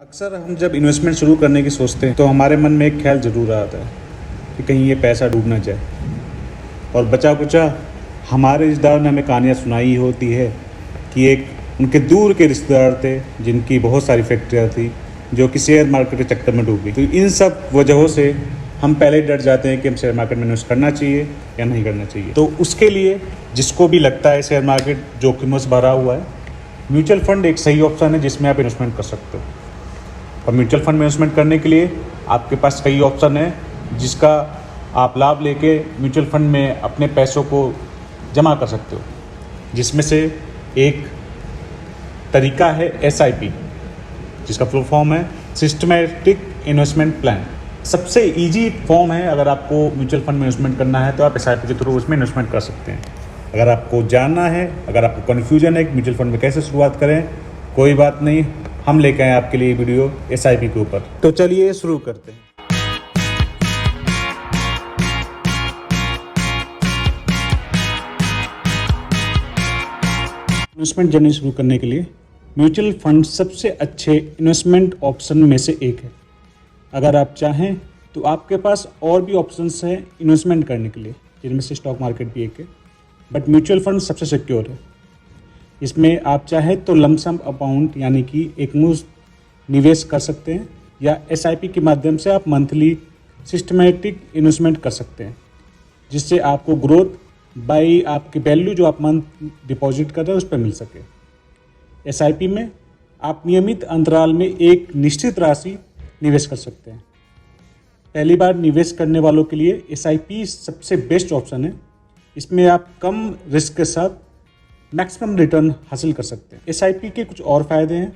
अक्सर हम जब इन्वेस्टमेंट शुरू करने की सोचते हैं तो हमारे मन में एक ख्याल ज़रूर आता है कि कहीं ये पैसा डूब ना जाए। और बचा कुचा हमारे रिश्तेदारों ने हमें कहानियाँ सुनाई ही होती है कि एक उनके दूर के रिश्तेदार थे जिनकी बहुत सारी फैक्ट्रियाँ थी जो कि शेयर मार्केट के चक्कर में डूब गई। तो इन सब वजहों से हम पहले डर जाते हैं कि हम शेयर मार्केट में इन्वेस्ट करना चाहिए या नहीं करना चाहिए। तो उसके लिए जिसको भी लगता है शेयर मार्केट जोखिमों से भरा हुआ है, म्यूचुअल फंड एक सही ऑप्शन है जिसमें आप इन्वेस्टमेंट कर सकते हो। और म्यूचुअल फंड में इन्वेस्टमेंट करने के लिए आपके पास कई ऑप्शन है जिसका आप लाभ लेके म्यूचुअल फंड में अपने पैसों को जमा कर सकते हो, जिसमें से एक तरीका है SIP, जिसका फुल फॉर्म है सिस्टमैटिक इन्वेस्टमेंट प्लान। सबसे इजी फॉर्म है। अगर आपको म्यूचुअल फंड में इन्वेस्टमेंट करना है तो आप SIP के थ्रू उसमें इन्वेस्टमेंट कर सकते हैं। अगर आपको जानना है, अगर आपको कन्फ्यूजन है कि म्यूचुअल फंड में कैसे शुरुआत करें, कोई बात नहीं, हम लेके आए आपके लिए वीडियो SIP के ऊपर। तो चलिए शुरू करते हैं। इन्वेस्टमेंट जर्नी शुरू करने के लिए म्यूचुअल फंड सबसे अच्छे इन्वेस्टमेंट ऑप्शन में से एक है। अगर आप चाहें तो आपके पास और भी ऑप्शंस हैं इन्वेस्टमेंट करने के लिए, जिनमें से स्टॉक मार्केट भी एक है, बट म्यूचुअल फंड सबसे सिक्योर है। इसमें आप चाहे तो लमसम अमाउंट यानी कि एक मुश्त निवेश कर सकते हैं, या SIP के माध्यम से आप मंथली सिस्टमेटिक इन्वेस्टमेंट कर सकते हैं, जिससे आपको ग्रोथ बाई आपकी वैल्यू जो आप मंथ डिपॉजिट कर रहे हैं उस पर मिल सके। SIP में आप नियमित अंतराल में एक निश्चित राशि निवेश कर सकते हैं। पहली बार निवेश करने वालों के लिए SIP सबसे बेस्ट ऑप्शन है। इसमें आप कम रिस्क के साथ मैक्सिमम रिटर्न हासिल कर सकते हैं। SIP के कुछ और फायदे हैं।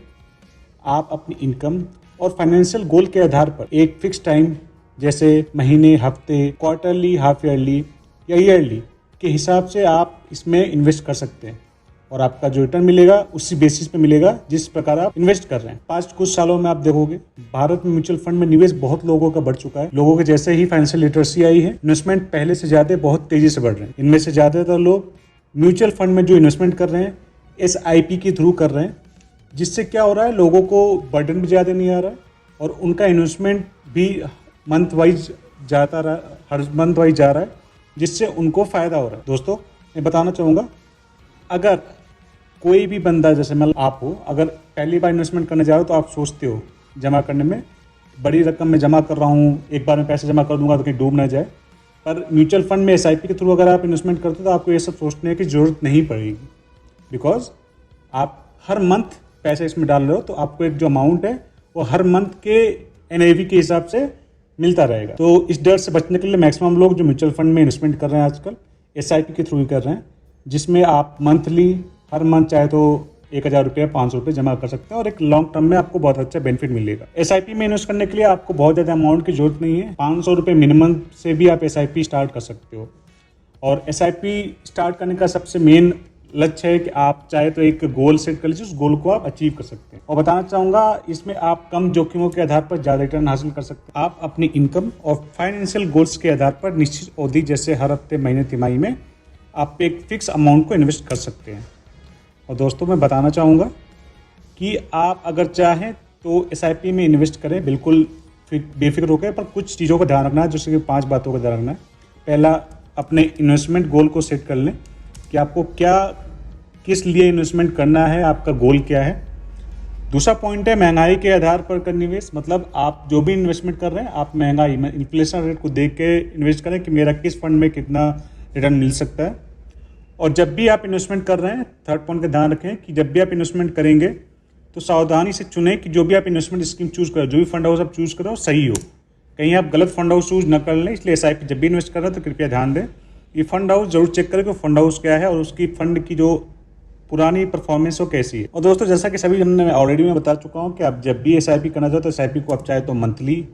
आप अपनी इनकम और फाइनेंशियल गोल के आधार पर एक फिक्स टाइम, जैसे महीने, हफ्ते, क्वार्टरली, हाफ ईयरली या ईयरली के हिसाब से आप इसमें इन्वेस्ट कर सकते हैं, और आपका जो रिटर्न मिलेगा उसी बेसिस पे मिलेगा जिस प्रकार आप इन्वेस्ट कर रहे हैं। पास्ट कुछ सालों में आप देखोगे भारत में म्यूचुअल फंड में निवेश बहुत लोगों का बढ़ चुका है। लोगों के जैसे ही फाइनेंशियल लिटरेसी आई है, इन्वेस्टमेंट पहले से ज़्यादा बहुत तेजी से बढ़ रहे हैं। इनमें से ज़्यादातर लोग म्यूचुअल फंड में जो इन्वेस्टमेंट कर रहे हैं SIP के थ्रू कर रहे हैं, जिससे क्या हो रहा है, लोगों को बर्डन भी ज़्यादा नहीं आ रहा है और उनका इन्वेस्टमेंट भी मंथ वाइज जाता रहा, हर मंथ वाइज जा रहा है, जिससे उनको फ़ायदा हो रहा है। दोस्तों, मैं बताना चाहूँगा, अगर कोई भी बंदा, जैसे मैं आप हो, अगर पहली बार इन्वेस्टमेंट करने जा रहे हो तो आप सोचते हो जमा करने में बड़ी रकम में जमा कर रहा हूँ, एक बार में पैसे जमा कर दूंगा तो कहीं डूब ना जाए। पर म्यूचुअल फंड में SIP के थ्रू अगर आप इन्वेस्टमेंट करते हो तो आपको ये सब सोचने की ज़रूरत नहीं पड़ेगी, बिकॉज आप हर मंथ पैसे इसमें डाल रहे हो, तो आपको एक जो अमाउंट है वो हर मंथ के NAV के हिसाब से मिलता रहेगा। तो इस डर से बचने के लिए मैक्सिमम लोग जो म्यूचुअल फंड में इन्वेस्टमेंट कर रहे हैं आजकल SIP के थ्रू ही कर रहे हैं, जिसमें आप मंथली हर मंथ चाहे तो 1,000 रुपये, 500 रुपये जमा कर सकते हैं और एक लॉन्ग टर्म में आपको बहुत अच्छा बेनिफिट मिलेगा। SIP में इन्वेस्ट करने के लिए आपको बहुत ज़्यादा अमाउंट की जरूरत नहीं है। 500 रुपये मिनिमम से भी आप SIP स्टार्ट कर सकते हो। और SIP स्टार्ट करने का सबसे मेन लक्ष्य है कि आप चाहे तो एक गोल सेट कर लीजिए, उस गोल को आप अचीव कर सकते हैं। और बताना चाहूँगा, इसमें आप कम जोखिमों के आधार पर ज़्यादा रिटर्न हासिल कर सकते हैं। आप अपनी इनकम और फाइनेंशियल गोल्स के आधार पर निश्चित अवधि, जैसे हर हफ्ते, महीने, तिमाही में आप एक फिक्स अमाउंट को इन्वेस्ट कर सकते हैं। और दोस्तों, मैं बताना चाहूँगा कि आप अगर चाहें तो SIP में इन्वेस्ट करें, बिल्कुल बेफिक्र होकर, पर कुछ चीज़ों का ध्यान रखना है, जैसे कि 5 बातों का ध्यान रखना है। पहला, अपने इन्वेस्टमेंट गोल को सेट कर लें कि आपको किस लिए इन्वेस्टमेंट करना है, आपका गोल क्या है। दूसरा पॉइंट है महंगाई के आधार पर कर निवेश, मतलब आप जो भी इन्वेस्टमेंट कर रहे हैं आप महंगाई में इन्फ्लेशन रेट को देख के इन्वेस्ट करें कि मेरा किस फंड में कितना रिटर्न मिल सकता है। और जब भी आप इन्वेस्टमेंट कर रहे हैं, थर्ड पॉइंट का ध्यान रखें कि जब भी आप इन्वेस्टमेंट करेंगे तो सावधानी से चुनें कि जो भी आप इन्वेस्टमेंट स्कीम चूज़ करें, जो भी फंड हाउस आप चूज़ करो सही हो, कहीं आप गलत फंड हाउस चूज़ न कर लें। इसलिए SIP जब भी इन्वेस्ट कर रहे हैं तो कृपया ध्यान दें, ये फंड हाउस जरूर चेक करें कि फंड हाउस क्या है और उसकी फंड की जो पुरानी परफॉर्मेंस हो कैसी है। और दोस्तों, जैसा कि सभी हमने ऑलरेडी मैं बता चुका हूँ कि आप जब भी SIP करना चाहो तो SIP को आप चाहे तो मंथली,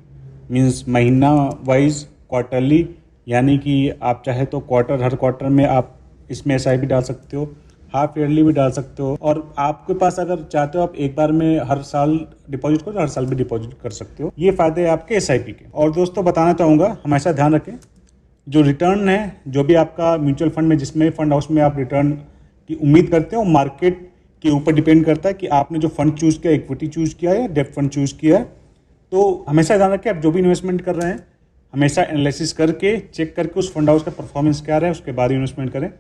मीन्स महीना वाइज, क्वार्टरली, यानी कि आप चाहे तो हर क्वार्टर में आप इसमें SIP डाल सकते हो, हाफ ईयरली भी डाल सकते हो, और आपके पास अगर चाहते हो आप एक बार में हर साल डिपॉजिट करो तो हर साल भी डिपॉजिट कर सकते हो। ये फायदे हैं आपके SIP के। और दोस्तों, बताना चाहूँगा, हमेशा ध्यान रखें, जो रिटर्न है, जो भी आपका म्यूचुअल फंड में, जिसमें फंड हाउस में आप रिटर्न की उम्मीद करते हो, मार्केट के ऊपर डिपेंड करता है कि आपने जो फंड चूज किया, इक्विटी चूज किया है या डेब्ट फंड चूज किया है। तो हमेशा ध्यान रखें, आप जो भी इन्वेस्टमेंट कर रहे हैं हमेशा एनालिसिस करके, चेक करके उस फंड हाउस का परफॉर्मेंस क्या रहा है उसके बाद इन्वेस्टमेंट करें।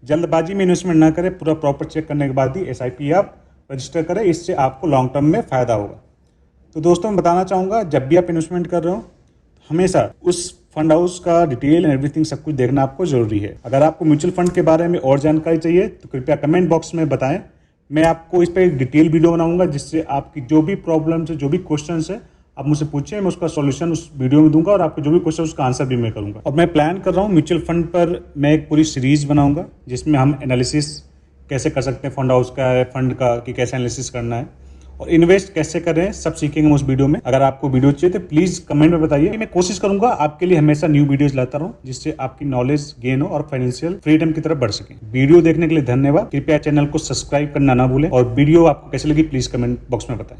जल्दबाजी में इन्वेस्टमेंट ना करें, पूरा प्रॉपर चेक करने के बाद ही SIP आप रजिस्टर करें, इससे आपको लॉन्ग टर्म में फ़ायदा होगा। तो दोस्तों मैं बताना चाहूँगा, जब भी आप इन्वेस्टमेंट कर रहे हो हमेशा उस फंड हाउस का डिटेल एंड एवरीथिंग सब कुछ देखना आपको जरूरी है। अगर आपको म्यूचुअल फंड के बारे में और जानकारी चाहिए तो कृपया कमेंट बॉक्स में बताएं, मैं आपको इस पर एक डिटेल वीडियो बनाऊंगा जिससे आपकी जो भी प्रॉब्लम्स है, जो भी क्वेश्चन है आप मुझसे पूछें, मैं उसका सॉल्यूशन उस वीडियो में दूंगा और आपको जो भी क्वेश्चन उसका आंसर भी मैं करूंगा। और मैं प्लान कर रहा हूँ म्यूचुअल फंड पर मैं एक पूरी सीरीज बनाऊंगा जिसमें हम एनालिसिस कैसे कर सकते हैं फंड हाउस का, फंड का, कि कैसे एनालिसिस करना है और इन्वेस्ट कैसे करें, सब सीखेंगे हम उस वीडियो में। अगर आपको वीडियो चाहिए तो प्लीज कमेंट में बताइए। मैं कोशिश करूंगा आपके लिए हमेशा न्यू वीडियोस लाता रहूं जिससे आपकी नॉलेज गेन हो और फाइनेंशियल फ्रीडम की तरफ बढ़ सके। वीडियो देखने के लिए धन्यवाद। कृपया चैनल को सब्सक्राइब करना ना भूलें और वीडियो आपको कैसे लगी प्लीज कमेंट बॉक्स में बताएं।